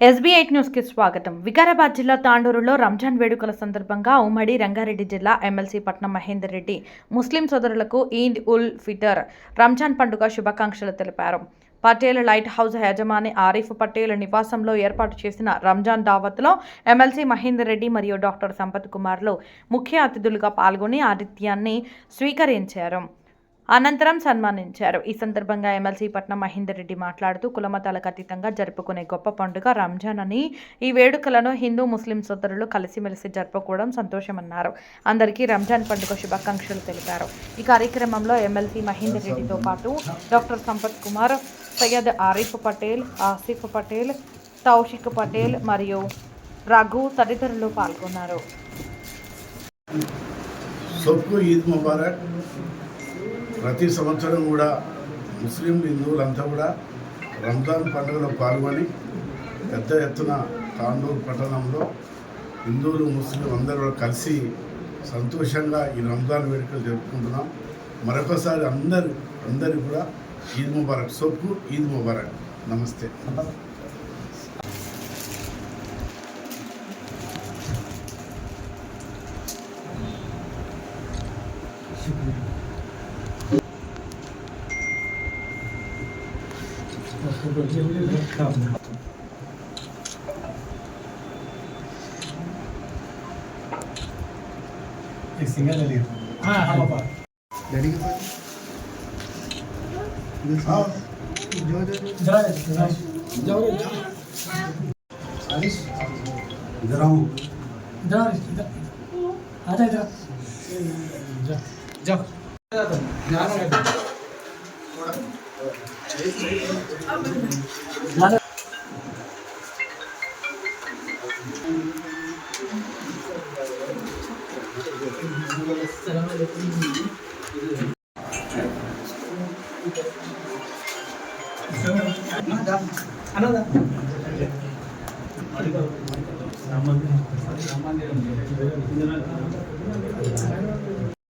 SB8 న్యూస్కి స్వాగతం. వికారాబాద్ జిల్లా తాండూరులో రంజాన్ వేడుకల సందర్భంగా ఉమ్మడి రంగారెడ్డి జిల్లా ఎమ్మెల్సీ పట్నం మహేందర్ రెడ్డి ముస్లిం సోదరులకు ఈద్ ఉల్ ఫితర్ రంజాన్ పండుగ శుభాకాంక్షలు తెలిపారు. పటేల్ లైట్ హౌస్ యజమాని ఆరిఫ్ పటేల్ నివాసంలో ఏర్పాటు చేసిన రంజాన్ దావత్లో ఎమ్మెల్సీ మహేందర్ రెడ్డి మరియు డాక్టర్ సంపత్ కుమార్లు ముఖ్య అతిథులుగా పాల్గొని ఆతిథ్యాన్ని స్వీకరించారు. అనంతరం సన్మానించారు. ఈ సందర్భంగా ఎమ్మెల్సీ పట్నం మహేందర్ రెడ్డి మాట్లాడుతూ కులమతాలకు అతీతంగా జరుపుకునే గొప్ప పండుగ రంజాన్ అని, ఈ వేడుకలను హిందూ ముస్లిం సోదరులు కలిసిమెలిసి జరుపుకోవడం సంతోషమన్నారు. అందరికీ రంజాన్ పండుగ శుభాకాంక్షలు తెలిపారు. ఈ కార్యక్రమంలో ఎమ్మెల్సీ మహేందర్ రెడ్డితో పాటు డాక్టర్ సంపత్ కుమార్, సయ్యద్ ఆరిఫ్ పటేల్, ఆసిఫ్ పటేల్, తౌషిక్ పటేల్ మరియు రఘు తదితరులు పాల్గొన్నారు. ప్రతి సంవత్సరం కూడా ముస్లిం హిందువులంతా కూడా రంజాన్ పండుగలో పాల్గొని పెద్ద ఎత్తున తాండూరు పట్టణంలో హిందువులు ముస్లిం అందరూ కలిసి సంతోషంగా ఈ రంజాన్ వేడుకలు జరుపుకుంటున్నాం. మరొకసారి అందరికి కూడా ఈద్ ముబారక్. సొప్పు ఈద్ ముబారక్. నమస్తే. एक सिंगल ले लिया। हाँ हाँ पापा डैडी के पास हाँ जाओ आलिश इधर आओ इधर आ जा इधर जाओ थोड़ा